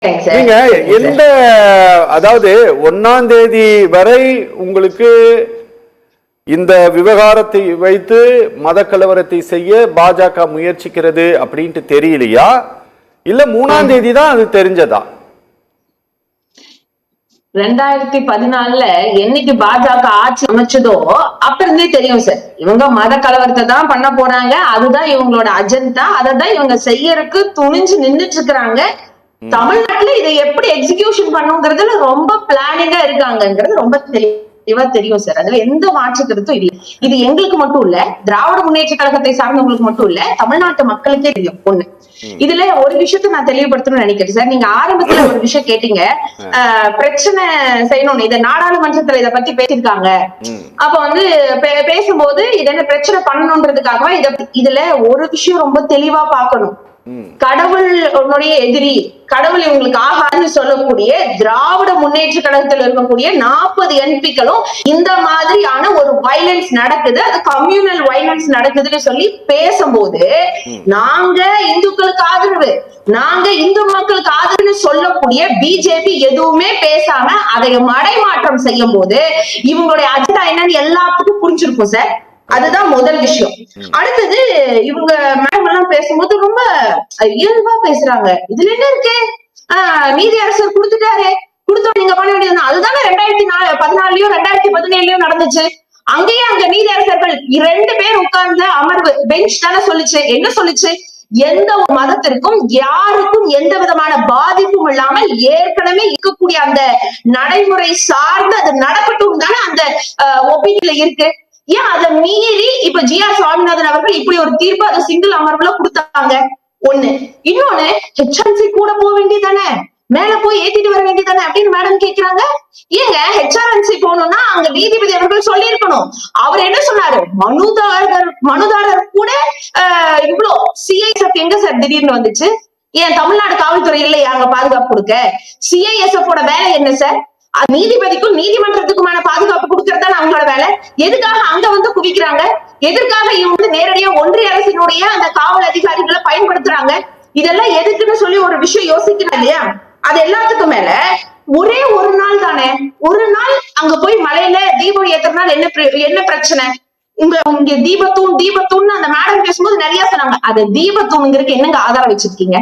நீங்க எந்த அதாவது 1ஆம் தேதி வரை உங்களுக்கு இந்த விவகாரத்தை வைத்து மத கலவரத்தை செய்ய பாஜக முயற்சிக்கிறது அப்படின்ட்டு தெரியலையா, இல்ல 3ஆம் தேதி தான் அது தெரிஞ்சதா? 2014 என்னைக்கு பாஜக ஆட்சி அமைச்சதோ அப்ப இருந்தே தெரியும் சார், இவங்க மத கலவரத்தை தான் பண்ண போறாங்க, அதுதான் இவங்களோட அஜெண்டா, அததான் இவங்க செய்யறதுக்கு துணிஞ்சு நின்றுட்டு இருக்கிறாங்க. தமிழ்நாட்டுல இதை எப்படி எக்ஸிகியூஷன் பண்ணுங்கிறதுல ரொம்ப பிளானிங்கா இருக்காங்கிறது ரொம்ப தெளிவா தெரியும் சார். அதுல எந்த மாற்று கருத்தும் இல்லை. இது எங்களுக்கு மட்டும் இல்ல, திராவிட முன்னேற்ற கழகத்தை சார்ந்தவங்களுக்கு மட்டும் இல்ல, தமிழ்நாட்டு மக்களுக்கே தெரியும். ஒண்ணு, இதுல ஒரு விஷயத்த நான் தெளிவுபடுத்தணும்னு நினைக்கிறேன் சார். நீங்க ஆரம்பத்துல ஒரு விஷயம் கேட்டீங்க, பிரச்சனை செய்யணும், இத நாடாளுமன்றத்துல இத பத்தி பேசியிருக்காங்க. அப்ப வந்து பேசும்போது இது என்ன பிரச்சனை பண்ணணும்ன்றதுக்காக இதுல ஒரு விஷயம் ரொம்ப தெளிவா பார்க்கணும். கடவுளுடைய எதிரி, கடவுள் இவங்களுக்கு ஆகாதுன்னு சொல்லக்கூடிய திராவிட முன்னேற்ற கழகத்தில் இருக்கக்கூடிய 40 எம்பிக்களும் இந்த மாதிரியான ஒரு வயலன்ஸ் நடக்குது, அது கம்யூனல் வயலன்ஸ் நடக்குதுன்னு சொல்லி பேசும்போது, நாங்க இந்துக்களுக்கு ஆதரவு, நாங்க இந்து மக்களுக்கு ஆதரவுன்னு சொல்லக்கூடிய பிஜேபி எதுவுமே பேசாம அதை மடைமாற்றம் செய்யும் போது இவங்களுடைய அஜெண்டா என்னன்னு எல்லாத்துக்கும் புரிஞ்சிருக்கும் சார். அதுதான் முதல் விஷயம். அடுத்தது, இவங்க மேடம் எல்லாம் பேசும்போது ரொம்ப இயல்பா பேசுறாங்க. இதுல என்ன இருக்கு, நீதி அரசர் கொடுத்துட்டாரு, கொடுத்தோம் நீங்க பண்ண வேண்டியது அதுதானே 2014லயும் 2017லயும் நடந்துச்சு. அங்கேயே அங்க நீதி அரசர்கள் 2 பேர் உட்கார்ந்த அமர்வு பெஞ்ச் தானே சொல்லிச்சு. என்ன சொல்லிச்சு, எந்த மதத்திற்கும் யாருக்கும் எந்த விதமான பாதிப்பும் இல்லாமல் ஏற்கனவே இருக்கக்கூடிய அந்த நடைமுறை சார்ந்து அது நடக்கட்டும் தானே அந்த ஒப்பீனியன்ல இருக்கு. ஏன் அதை மீறி இப்ப ஜி.ஆர். சுவாமிநாதன் அவர்கள் இப்படி ஒரு தீர்ப்பு அதை சிங்கிள் அமர்வுல கொடுத்தாங்க? ஒண்ணு. இன்னொன்னு, ஹெச்ஆர்என்சி கூட போக வேண்டியதானே, மேல போய் ஏத்திட்டு வர வேண்டியதானே அப்படின்னு மேடம் கேக்குறாங்க. ஏங்க ஹெச்ஆர்என்சி போகணும்னா அங்க நீதிபதி அவர்கள் சொல்லி இருக்கணும். அவர் என்ன சொன்னாரு, மனுதாரர் கூட இவ்வளவு சிஐஎஸ்எஃப் எங்க சார் திடீர்னு வந்துச்சு? ஏன் தமிழ்நாடு காவல்துறை இல்லையா அங்க பாதுகாப்பு கொடுக்க? சிஐஎஸ்எஃப் வேலை என்ன சார்? நீதிபதிக்கும் நீதிமன்றத்துக்குமான பாதுகாப்பு கொடுக்கறதா அவங்களோட வேலை. எதுக்காக அங்க வந்து குவிக்கிறாங்க? எதற்காக இவங்க நேரடியா ஒன்றிய அரசினுடைய அந்த காவல் அதிகாரிகளை பயன்படுத்துறாங்க? இதெல்லாம் எதுக்குன்னு சொல்லி ஒரு விஷயம் யோசிக்கிறா இல்லையா? அது எல்லாத்துக்கும் மேல ஒரே ஒரு நாள் தானே, ஒரு நாள் அங்க போய் மலையில தீபம் ஏத்துறதுனால என்ன பிரச்சனை? இங்க தீபத்தூண்னு அந்த மேடம் பேசும்போது நிறைய சொன்னாங்க. அது தீபத்தூணுங்கிறதுக்கு என்னங்க ஆதாரம் வச்சிருக்கீங்க?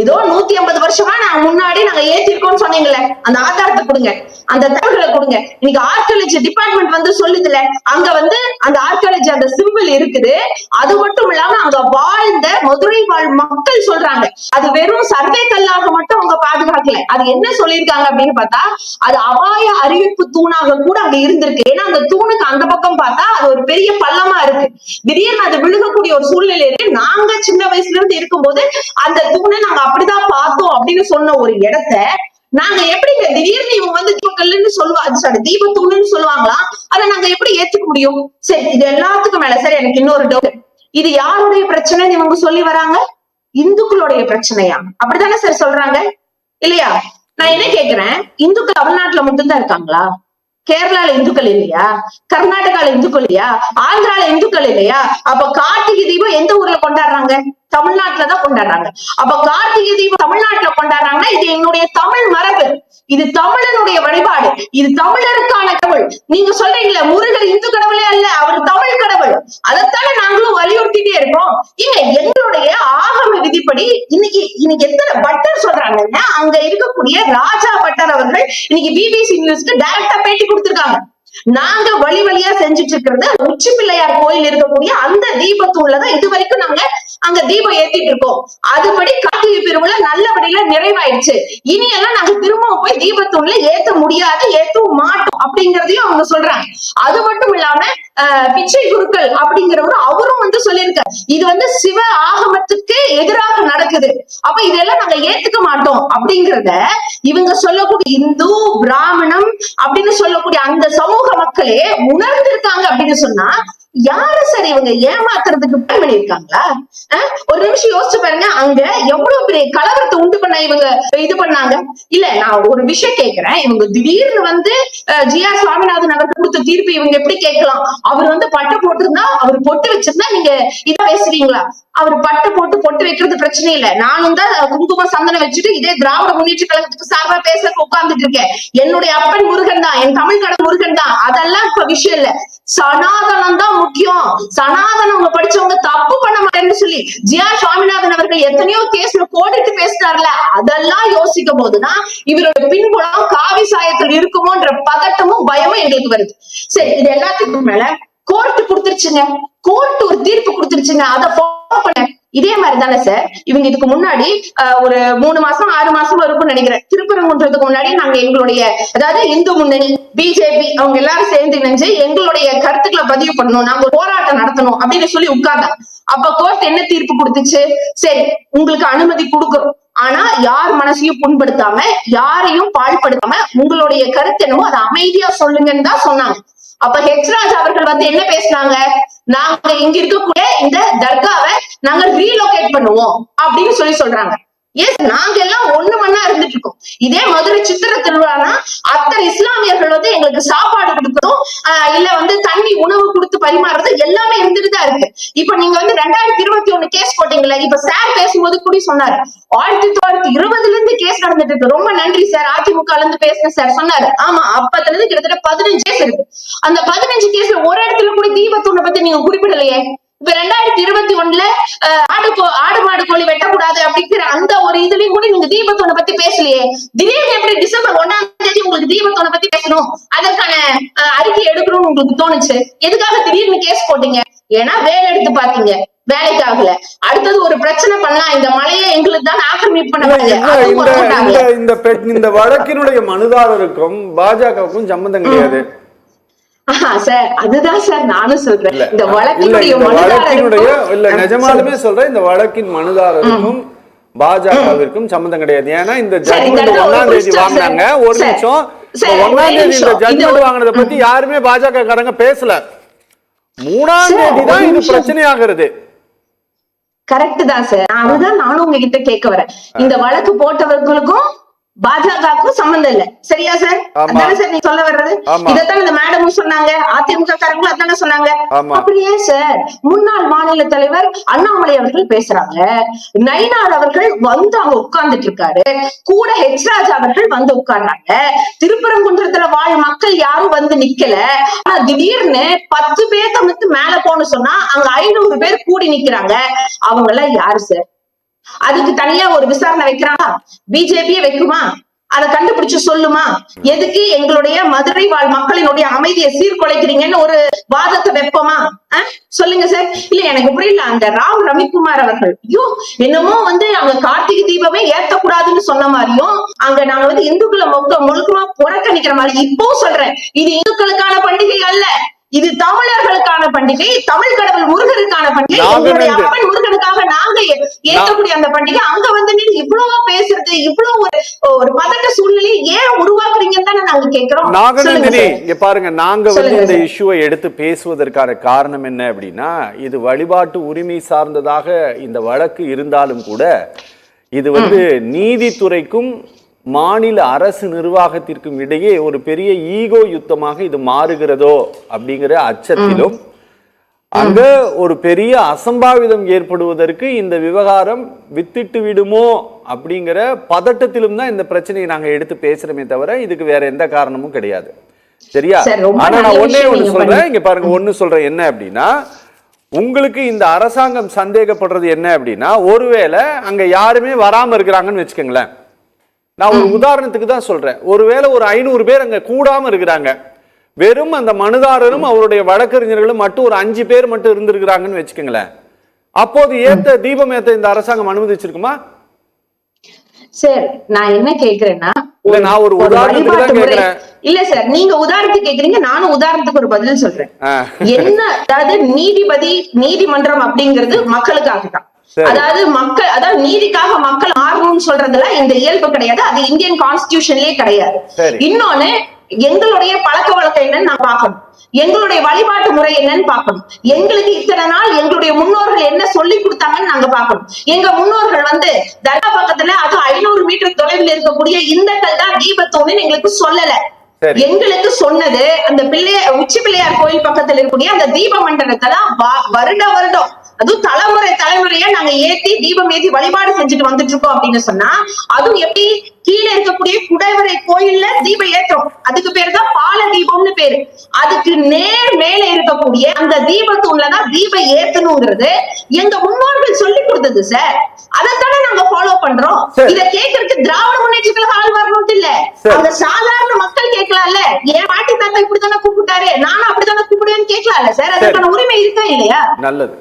ஏதோ 150 வருஷமா நாங்க முன்னாடி நாங்க ஏத்திருக்கோம்னு சொன்னீங்களே, அந்த ஆதாரத்தை கொடுங்க, அந்த தகவல்களை கொடுங்க. இன்னைக்கு ஆர்கியாலஜி டிபார்ட்மெண்ட் வந்து சொல்லுதுல, அங்க வந்து அந்த ஆர்கியாலஜி அந்த சிம்பிள் இருக்குது. அது மட்டும் இல்லாம அங்க வாழ்ந்த மதுரை வாழ் மக்கள் சொல்றாங்க, அது வெறும் சர்வே கல்லாக மட்டும் அவங்க பாதுகாக்கல. அது என்ன சொல்லியிருக்காங்க அப்படின்னு பார்த்தா, அது அபாய அறிவிப்பு தூணாக கூட அங்க இருந்திருக்கு. ஏன்னா அந்த தூணுக்கு அந்த பக்கம் பார்த்தா அது ஒரு பெரிய பள்ளமா இருக்கு, திடீர்னு அது விழுகக்கூடிய ஒரு சூழ்நிலை இருக்கு. நாங்க சின்ன வயசுல இருந்து இருக்கும்போது அந்த தூணை நாங்க அப்படிதான் பார்த்தோம் அப்படின்னு சொன்ன ஒரு இடத்த நாங்க எப்படி திடீர்னு இவங்க வந்து தீபக்கல்லுன்னு சொல்லுவாங்க, தீபத்தூணுன்னு சொல்லுவாங்களா, அதை நாங்க எப்படி ஏத்துக்க முடியும்? சரி, இது எல்லாத்துக்கும் மேல சரி, எனக்கு இன்னொரு டவுட், இது யாருடைய பிரச்சனைன்னு இவங்க சொல்லி வராங்க? இந்துக்களுடைய பிரச்சனையா? அப்படித்தானே சார் சொல்றாங்க இல்லையா? நான் என்ன கேக்குறேன், இந்துக்கள் தமிழ்நாட்டுல மட்டும்தான் இருக்காங்களா? கேரளால இந்துக்கள் இல்லையா? கர்நாடகால இந்துக்கள் இல்லையா? ஆந்திரால இந்துக்கள் இல்லையா? அப்ப கார்த்திகை தீபம் எந்த ஊர்ல கொண்டாடுறாங்க? தமிழ்நாட்டுலதான் கொண்டாடுறாங்க. அப்ப கார்த்திகை தீபம் தமிழ்நாட்டுல கொண்டாடுறாங்கன்னா இது என்னுடைய தமிழ் மரபு, இது தமிழனுடைய வழிபாடு, இது தமிழருக்கான கடவுள். நீங்க சொல்றீங்களா முருகர் இந்து கடவுளே அல்ல, அவர் தமிழ் கடவுள். அதைத்தானே நாங்களும் வலியுறுத்திட்டே இருக்கோம். எங்களுடைய ஆகம விதிப்படி இன்னைக்கு எத்தனை பட்டர் சொல்றாங்கன்னா, அங்க இருக்கக்கூடிய ராஜா பட்டர் அவர்கள் இன்னைக்கு பிபிசி நியூஸ்க்கு டைரக்டா பேட்டி கொடுத்திருக்காங்க. நாங்க வழியா செஞ்சுட்டு இருக்கிறது உச்சி பிள்ளையார் கோயில் இருக்கக்கூடிய அந்த தீபத்தூண்லதான் இது வரைக்கும் நாங்க அங்க தீபம் ஏத்திட்டு இருக்கோம். அதுபடி கார்த்திகை பெருவிழா நல்லபடியில நிறைவாயிடுச்சு. இனி எல்லாம் நாங்க திரும்பவும் போய் தீபத்தூண்ல ஏத்த முடியாது, ஏத்தவும் மாட்டோம் அப்படிங்கறதையும் அவங்க சொல்றாங்க. அது மட்டும் இல்லாம பிச்சை குருக்கள் அப்படிங்கிறவரு அவரும் வந்து சொல்லியிருக்காரு, இது வந்து சிவ ஆகமத்துக்கு எதிராக நடக்குது, அப்ப இதெல்லாம் நாங்க ஏத்துக்க மாட்டோம் அப்படிங்கறத இவங்க சொல்லக்கூடிய இந்து பிராமணம் அப்படின்னு சொல்லக்கூடிய அந்த சமூக மக்களே உணர்ந்திருக்காங்க அப்படின்னு சொன்னா யாரு சார் இவங்க ஏமாத்துறதுக்கு பிளான் பண்ணிருக்காங்களா? ஒரு நிமிஷம் யோசிச்சு பாருங்க, அங்க எவ்வளவு பெரிய கலவரத்தை உண்டு பண்ண இவங்க இது பண்ணாங்க. இல்ல நான் ஒரு விஷயம் கேக்குறேன், இவங்க திடீர்னு வந்து ஜி.ஆர். சுவாமிநாதன் அவர்கள் கொடுத்த தீர்ப்பு இவங்க எப்படி கேட்கலாம்? அவர் வந்து பட்டை போட்டிருந்தா, அவர் பொட்டு வச்சிருந்தா நீங்க இதை பேசுவீங்களா? அவர் பட்டை போட்டு பொட்டு வைக்கிறது பிரச்சனை இல்ல, நானும் தான் குங்கும சந்தனம் வச்சுட்டு இதே திராவிட முன்னேற்ற கழகத்துக்கு சார்பா பேச உட்கார்ந்துட்டு இருக்கேன். என்னுடைய அப்பன் முருகன் தான், என் தமிழ் கடவுள் முருகன் தான், அதெல்லாம் இப்ப விஷயம் இல்ல. சனாதனம் தான் முக்கியம். சனாதனம் படிச்சவங்க தப்பு பண்ண மாட்டேன்னு சொல்லி ஜி.ஆர். சுவாமிநாதன் அவர்கள் எத்தனையோ கேஸ்ல போட்டுட்டு பேசினார்ல, அதெல்லாம் யோசிக்கும் போதுதான் இவரோட பின்புலம் காவி சாயத்தில் இருக்குமோன்ற பதட்டமும் பயமும் எங்களுக்கு வருது. சரி, இது எல்லாத்துக்கும் மேல கோர்ட் கொடுத்துருச்சுங்க, கோர்ட் ஒரு தீர்ப்பு கொடுத்துருச்சுங்க, அதை ஃபாலோ பண்ண. இதே மாதிரி தானே சார் இவங்க இதுக்கு முன்னாடி ஒரு 3 மாசம் 6 மாசம் இருக்கும்னு நினைக்கிறேன், திருப்பரங்குன்றதுக்கு முன்னாடி நாங்க எங்களுடைய, அதாவது இந்து முன்னணி, பிஜேபி அவங்க எல்லாரும் சேர்ந்து இணைஞ்சு எங்களுடைய கருத்துக்களை பதிவு பண்ணணும், நாங்க போராட்டம் நடத்தணும் அப்படின்னு சொல்லி உட்கார்ந்தோம். அப்ப கோர்ட் என்ன தீர்ப்பு கொடுத்துச்சு? சரி, உங்களுக்கு அனுமதி கொடுக்குறோம், ஆனா யார் மனசையும் புண்படுத்தாம, யாரையும் பாழ்படுத்தாம உங்களுடைய கருத்து என்னமோ அதை அமைதியா சொல்லுங்கன்னு தான் சொன்னாங்க. அப்ப ஹெச்ராஜ் அவர்கள் வந்து என்ன பேசினாங்க? நாங்க இங்க இருக்கக்கூடிய இந்த தர்காவை நாங்க ரீலோகேட் பண்ணுவோம் அப்படின்னு சொல்றாங்க. எஸ், நாங்க எல்லாம் ஒண்ணு மண்ணா இருந்துட்டு இருக்கோம். இதே மதுரை சித்திர திருவிழானா அத்தனை இஸ்லாமியர்கள் வந்து எங்களுக்கு சாப்பாடு கொடுக்கறதும் இல்ல வந்து தண்ணி உணவு கொடுத்து பரிமாறுறது எல்லாமே இருந்துட்டு தான் இருக்கு. இப்ப நீங்க வந்து 2021 கேஸ் போட்டீங்களா? இப்ப சார் பேசும்போது கூட சொன்னாரு 1920 இருந்து கேஸ் நடந்துட்டு இருக்கு. ரொம்ப நன்றி சார், அதிமுக இருந்து பேசின சார் சொன்னாரு. ஆமா, அப்பத்துல இருந்து கிட்டத்தட்ட 15 கேஸ் இருக்கு. அந்த 15 கேஸ்ல ஒரு இடத்துல கூட தீபத்தூணை பத்தி நீங்க குறிப்பிடலையே. இப்ப 2021 ஆடு மாடு கோழி வெட்டக்கூடாது அப்படிங்கிற அந்த ஒரு இதுலயும் கூட நீங்க தீபத்தோனை பத்தி பேசலையே. திடீர்னு எப்படி டிசம்பர் 1ஆம் தேதி உங்களுக்கு தீபத்தோனை பத்தி பேசணும், அதற்கான அறிக்கை எடுக்கணும்னு உங்களுக்கு தோணுச்சு? எதுக்காக திடீர்னு கேஸ் போட்டீங்க? ஏன்னா வேலை எடுத்து பாத்தீங்க, வேலைக்கு ஆகல. அடுத்தது ஒரு பிரச்சனை பண்ணா இந்த மலையை எங்களுக்கு தான் ஆக்கிரமிப்பு பண்ண. இந்த வழக்கினுடைய மனுதாரருக்கும் பாஜகவுக்கும் சம்பந்தம் கிடையாது சார். அதுதான் சார் நானும் சொல்றேன், இந்த வழக்கினுடைய இல்ல நிஜமாலுமே சொல்றேன், இந்த வழக்கின் மனுதாரருக்கும் பாஜகவிற்கும் சம்பந்தம் கிடையாது. ஏன்னா இந்த ஜட்மெண்ட் 1ஆம் தேதி வாங்கினாங்க. ஒரு நிமிஷம், 1ஆம் தேதி இந்த ஜட்மெண்ட் வாங்கினதை பத்தி யாருமே பாஜக காரங்க பேசல. 3ஆம் தேதி தான் இது பிரச்சனை ஆகிறது. கரெக்ட் தான் சார், அதுதான் நானும் உங்ககிட்ட கேட்க வரேன். இந்த வழக்கு போட்டவர்களுக்கும் பாஜகவுக்கும் சம்பந்தம் இல்ல, சரியா சார்? அதானே சார் நீங்க சொல்ல வர்றது? இதத்தான் இந்த மேடமும் சொன்னாங்க, அதிமுக காரங்களும் அதானே சொன்னாங்க. அப்படியே சார் முன்னாள் மாநில தலைவர் அண்ணாமலை அவர்கள் பேசுறாங்க, நயினார் அவர்கள் வந்து அங்க உட்கார்ந்துட்டு இருக்காரு, கூட ஹெச்ராஜ் அவர்கள் வந்து உட்கார்றாங்க. திருப்பரங்குன்றத்துல வாழ் மக்கள் யாரும் வந்து நிக்கல, ஆனா திடீர்னு 10 பேர் வந்து மேல போன்னு சொன்னா அங்க 500 பேர் கூடி நிக்கிறாங்க. அவங்க எல்லாம் யாரு சார்? அதுக்கு தனியா ஒரு விசாரணை வைக்கிறாங்களா? பிஜேபியே வைக்குமா? அதை கண்டுபிடிச்சு சொல்லுமா? எதுக்கு எங்களுடைய மதுரை வாழ் மக்களினுடைய அமைதியை சீர்குலைக்கிறீங்கன்னு ஒரு வாதத்தை வைப்போமா? சொல்லுங்க சார். இல்ல எனக்கு புரியல, அந்த ராவ் ரவிக்குமார் அவர்கள் என்னமோ வந்து அங்க கார்த்திகை தீபமே ஏத்தக்கூடாதுன்னு சொன்ன மாதிரியும், அங்க நாங்க வந்து இந்துக்களை முழுக்கமா புறக்கணிக்கிற மாதிரி இப்போ சொல்றேன். இது இந்துக்களுக்கான பண்டிகை அல்ல, இது தமிழர்களுக்கான பண்டிகை, தமிழ் கடவுள் முருகனுக்கான பண்டிகை, எங்களுடைய அப்பன் முருகனுக்காக நாங்க ஏற்கக்கூடிய அந்த பண்டிகை. அங்க வந்து நீங்க இவ்வளவு பேசுறது, இவ்வளவு ஒரு பதட்ட சூழ்நிலையை ஏன் உருவாக்குறீங்கன்னு தானே நாங்க கேட்கிறோம். நாகநந்தினி, இங்க பாருங்க, நாங்க வந்து இந்த இஷ்யூவை எடுத்து பேசுவதற்கான காரணம் என்ன அப்படின்னா, இது வழிபாட்டு உரிமை சார்ந்ததாக இந்த வழக்கு இருந்தாலும் கூட இது வந்து நீதித்துறைக்கும் மாநில அரசு நிர்வாகத்திற்கும் இடையே ஒரு பெரிய ஈகோ யுத்தமாக இது மாறுகிறதோ அப்படிங்கிற அச்சத்திலும், அங்க ஒரு பெரிய அசம்பாவிதம் ஏற்படுவதற்கு இந்த விவகாரம் வித்திட்டு விடுமோ அப்படிங்கிற பதட்டத்திலும் தான் இந்த பிரச்சனையை நாங்க எடுத்து பேசுறோமே தவிர இதுக்கு வேற எந்த காரணமும் கிடையாது. சரியா? ஆனா நான் ஒண்ணு சொல்றேன், இங்க பாருங்க, ஒண்ணு சொல்றேன் என்ன அப்படின்னா, உங்களுக்கு இந்த அரசாங்கம் சந்தேகப்படுறது என்ன அப்படின்னா, ஒருவேளை அங்க யாருமே வராம இருக்கிறாங்கன்னு வச்சுக்கோங்களேன். நான் ஒரு உதாரணத்துக்கு தான் சொல்றேன், ஒருவேளை ஒரு 500 பேர் அங்க கூடாம இருக்கிறாங்க, வெறும் அந்த மனுதாரரும் அவருடைய வழக்கறிஞர்களும் மட்டும் ஒரு 5 பேர் மட்டும் இருந்திருக்கிறாங்கன்னு வச்சுக்கோங்களேன், அப்போது தீபம் ஏத்த இந்த அரசாங்கம் அனுமதிச்சிருக்குமா? சார் நான் என்ன கேக்குறேன்னா, நான் ஒரு உதாரணத்துக்கு தான் கேக்குறேன். இல்ல சார், நீங்க உதாரணத்துக்கு கேக்குறீங்க, நானும் உதாரணத்துக்கு ஒரு பதில் சொல்றேன். என்ன, அதாவது நீதிமன்றம் அப்படிங்கிறது மக்களுக்காக தான். அதாவது மக்கள், அதாவது நீதிக்காக மக்கள் மாறணும்னு சொல்றதுல இந்த இயல்பு கிடையாது, அது இந்தியன் கான்ஸ்டிடியூஷன்லயே கிடையாது. இன்னொன்னு, எங்களுடைய பழக்க வழக்கம் என்னன்னு நான் பார்க்கணும். எங்களுடைய வழிபாட்டு முறை என்னன்னு பார்க்கணும். எங்களுக்கு இத்தனை நாள் எங்களுடைய முன்னோர்கள் என்ன சொல்லி கொடுத்தாங்கன்னு நாங்க பார்க்கணும். எங்க முன்னோர்கள் தர்கா பக்கத்துல அது 500 மீட்டர் தொலைவில் இருக்கக்கூடிய இந்த கல் தான் தீபத்தூண்னு எங்களுக்கு சொல்லல. எங்களுக்கு சொன்னது அந்த உச்சி பிள்ளையார் கோயில் பக்கத்துல இருக்கக்கூடிய அந்த தீப மண்டலத்தை தான் வருடம் அதுவும் தலைமுறையா நாங்க தீபம் ஏத்தி வழிபாடு செஞ்சுட்டு வந்துட்டு இருக்கோம் அப்படின்னு சொன்னா, அதுவும் எப்படி கீழே இருக்கக்கூடிய குடைவரை கோயில்ல தீபம் ஏற்றோம். அதுக்கு பேரு தான் பால தீபம்னு பேரு. அதுக்கு நேர் மேல இருக்கக்கூடிய அந்த தீபத்தூண்லதான் தீபம் ஏத்தணுங்கிறது எங்க முன்னோர்கள் சொல்லி கொடுத்தது சார். அதைத்தானே நாங்க ஃபாலோ பண்றோம். இத கேட்கறதுக்கு திராவிட முன்னேற்ற கழக ஆள் வரணும் இல்ல, அந்த சாதாரண மக்கள் கேட்கலாம்ல. என் பாட்டி தாத்தா இப்படித்தானே கூப்பிட்டாரு, நானும் அப்படித்தானே கூப்பிடுவேன்னு கேட்கலாம்ல சார். அதுக்கான உரிமை இருக்கா இல்லையா? நல்லது.